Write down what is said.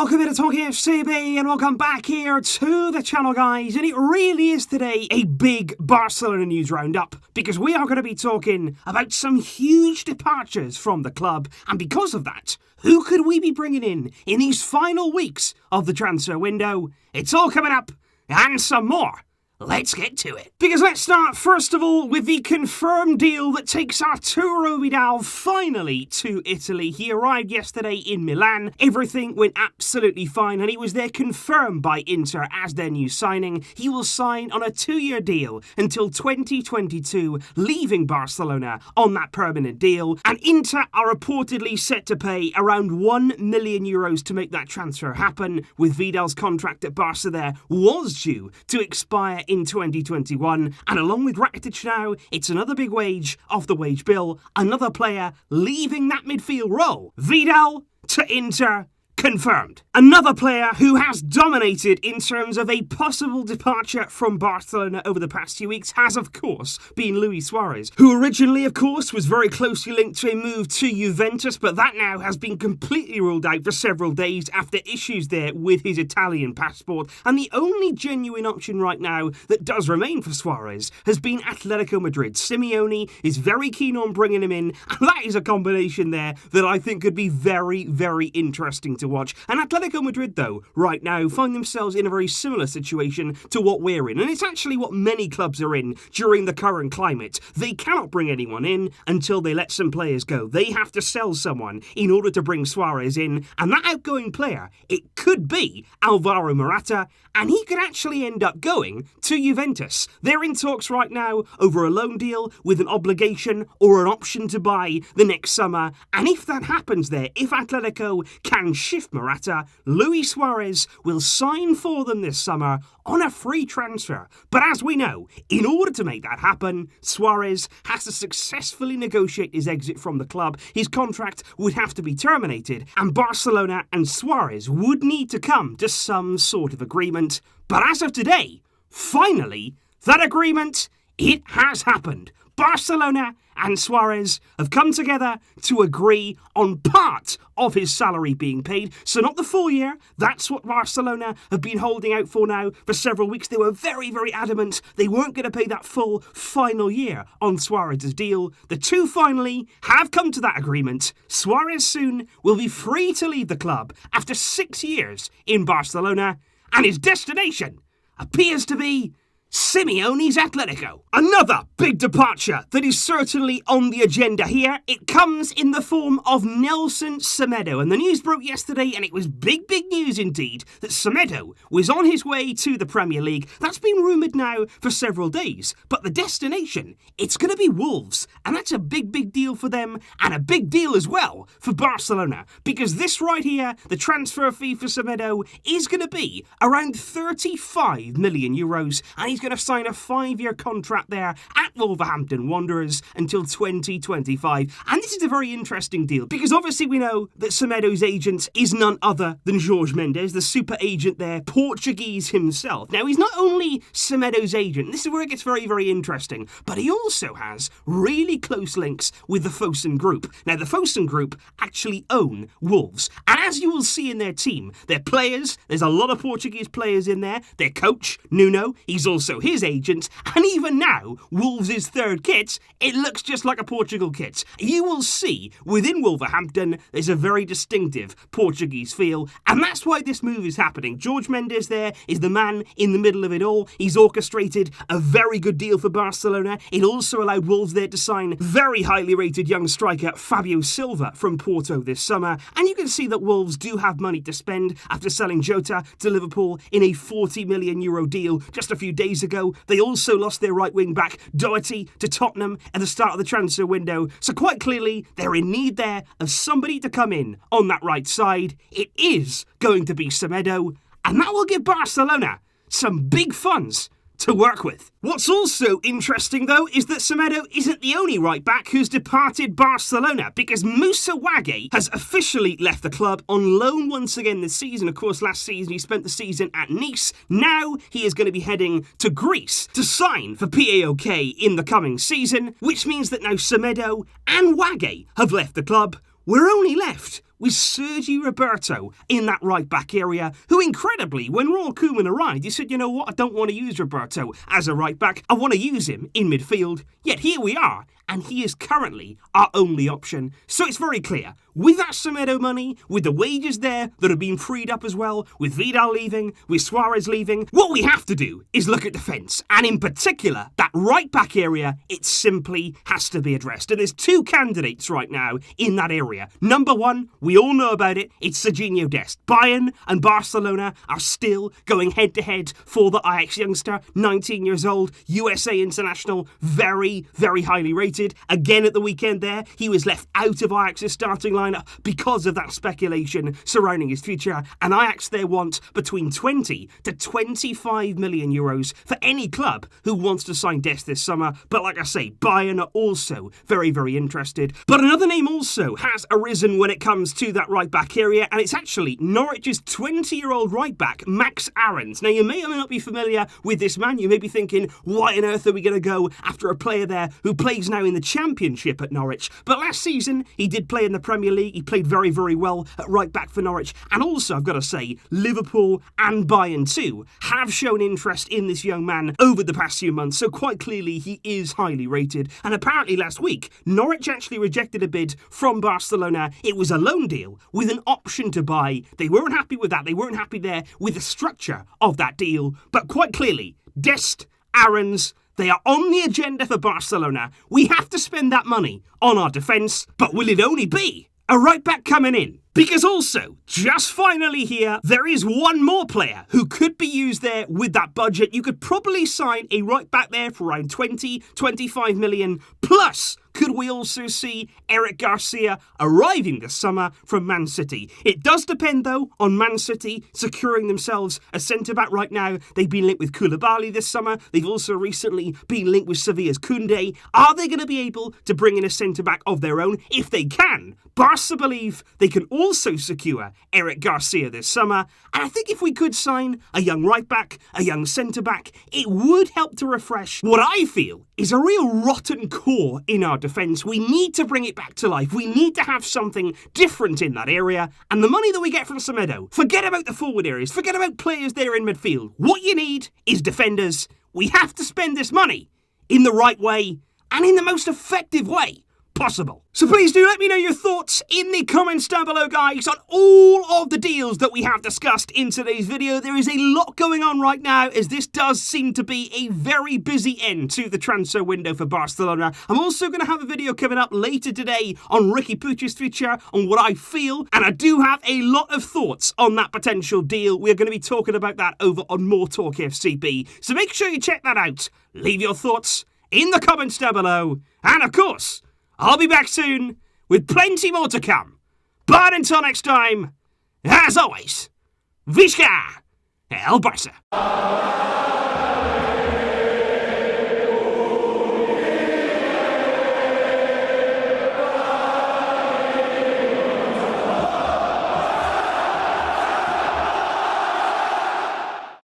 Welcome to TalkFCB and welcome back here to the channel, guys. And it really is today a big Barcelona news roundup because we are going to be talking about some huge departures from the club. And because of that, who could we be bringing in these final weeks of the transfer window? It's all coming up and some more. Let's get to it. Because let's start, first of all, with the confirmed deal that takes Arturo Vidal finally to Italy. He arrived yesterday in Milan. Everything went absolutely fine, and he was there confirmed by Inter as their new signing. He will sign on a 2-year deal until 2022, leaving Barcelona on that permanent deal. And Inter are reportedly set to pay around €1 million to make that transfer happen, with Vidal's contract at Barca there was due to expire in 2021, and along with Rakitic now, it's another big wage off the wage bill, another player leaving that midfield role. Vidal to Inter, confirmed. Another player who has dominated in terms of a possible departure from Barcelona over the past few weeks has, of course, been Luis Suárez, who originally, of course, was very closely linked to a move to Juventus, but that now has been completely ruled out for several days after issues there with his Italian passport. And the only genuine option right now that does remain for Suarez has been Atletico Madrid. Simeone is very keen on bringing him in, and that is a combination there that I think could be very, very interesting to watch. And Atletico Madrid, though, right now find themselves in a very similar situation to what we're in. And it's actually what many clubs are in during the current climate. They cannot bring anyone in until they let some players go. They have to sell someone in order to bring Suarez in. And that outgoing player, it could be Alvaro Morata, and he could actually end up going to Juventus. They're in talks right now over a loan deal with an obligation or an option to buy the next summer. And if that happens there, if Atletico can shift Morata, Luis Suárez will sign for them this summer on a free transfer. But as we know, in order to make that happen, Suarez has to successfully negotiate his exit from the club. His contract would have to be terminated, and Barcelona and Suarez would need to come to some sort of agreement. But as of today, finally, that agreement, it has happened. Barcelona and Suarez have come together to agree on part of his salary being paid. So not the full year. That's what Barcelona have been holding out for now for several weeks. They were very, very adamant they weren't going to pay that full final year on Suarez's deal. The two finally have come to that agreement. Suarez soon will be free to leave the club after 6 years in Barcelona, and his destination appears to be Simeone's Atletico. Another big departure that is certainly on the agenda here. It comes in the form of Nelson Semedo. And the news broke yesterday, and it was big, big news indeed, that Semedo was on his way to the Premier League. That's been rumoured now for several days. But the destination, it's going to be Wolves. And that's a big, big deal for them, and a big deal as well for Barcelona. Because this right here, the transfer fee for Semedo, is going to be around €35 million. And he's going to sign a 5-year contract there at Wolverhampton Wanderers until 2025. And this is a very interesting deal because obviously we know that Semedo's agent is none other than Jorge Mendes, the super agent there, Portuguese himself. Now, he's not only Semedo's agent, this is where it gets very, very interesting, but he also has really close links with the Fosun Group. Now, the Fosun Group actually own Wolves. And as you will see in their team, their players, there's a lot of Portuguese players in there. Their coach, Nuno, he's also his agent, and even now, Wolves' third kit, it looks just like a Portugal kit. You will see within Wolverhampton, there's a very distinctive Portuguese feel, and that's why this move is happening. Jorge Mendes there is the man in the middle of it all. He's orchestrated a very good deal for Barcelona. It also allowed Wolves there to sign very highly rated young striker Fabio Silva from Porto this summer, and you can see that Wolves do have money to spend after selling Jota to Liverpool in a €40 million deal just a few days ago. They also lost their right wing back Doherty to Tottenham at the start of the transfer window. So quite clearly, they're in need there of somebody to come in on that right side. It is going to be Semedo, and that will give Barcelona some big funds to work with. What's also interesting, though, is that Semedo isn't the only right-back who's departed Barcelona, because Moussa Wagué has officially left the club on loan once again this season. Of course, last season he spent the season at Nice. Now he is going to be heading to Greece to sign for PAOK in the coming season, which means that now Semedo and Wagué have left the club. We're only left with Sergio Roberto in that right-back area, who incredibly, when Ronald Koeman arrived, he said, you know what, I don't want to use Roberto as a right-back, I want to use him in midfield. Yet here we are, and he is currently our only option. So it's very clear, with that Semedo money, with the wages there that have been freed up as well, with Vidal leaving, with Suarez leaving, what we have to do is look at defence. And in particular, that right-back area, it simply has to be addressed. And there's two candidates right now in that area. Number one, we all know about it, it's Sergino Dest. Bayern and Barcelona are still going head-to-head for the Ajax youngster, 19 years old, USA international, very, very highly rated. Again at the weekend there, he was left out of Ajax's starting lineup because of that speculation surrounding his future, and Ajax there want between 20 to 25 million euros for any club who wants to sign Dest this summer. But like I say, Bayern are also very, very interested. But another name also has arisen when it comes to that right-back area, and it's actually Norwich's 20-year-old right-back, Max Aarons. Now, you may or may not be familiar with this man. You may be thinking, why on earth are we going to go after a player there who plays now in the Championship at Norwich? But last season, he did play in the Premier League. He played very, very well at right-back for Norwich. And also, I've got to say, Liverpool and Bayern too have shown interest in this young man over the past few months. So quite clearly, he is highly rated. And apparently last week, Norwich actually rejected a bid from Barcelona. It was a loan deal with an option to buy. They weren't happy with that. They weren't happy there with the structure of that deal. But quite clearly, Dest, Aarons, they are on the agenda for Barcelona. We have to spend that money on our defence, but will it only be a right-back coming in? Because also, just finally here, there is one more player who could be used there with that budget. You could probably sign a right-back there for around 20, 25 million. Plus, could we also see Eric Garcia arriving this summer from Man City? It does depend, though, on Man City securing themselves a centre-back right now. They've been linked with Koulibaly this summer. They've also recently been linked with Sevilla's Koundé. Are they going to be able to bring in a centre-back of their own? If they can, Barca believe they can also secure Eric Garcia this summer. And I think if we could sign a young right-back, a young centre-back, it would help to refresh what I feel is a real rotten core in our defence. We need to bring it back to life. We need to have something different in that area. And the money that we get from Semedo, forget about the forward areas, forget about players there in midfield. What you need is defenders. We have to spend this money in the right way and in the most effective way possible. So please do let me know your thoughts in the comments down below, guys, on all of the deals that we have discussed in today's video. There is a lot going on right now, as this does seem to be a very busy end to the transfer window for Barcelona. I'm also going to have a video coming up later today on Ricky Puig's future, on what I feel, and I do have a lot of thoughts on that potential deal. We're going to be talking about that over on MORETALKFCB, so make sure you check that out. Leave your thoughts in the comments down below, and of course, I'll be back soon with plenty more to come. But until next time, as always, Visca el Barça.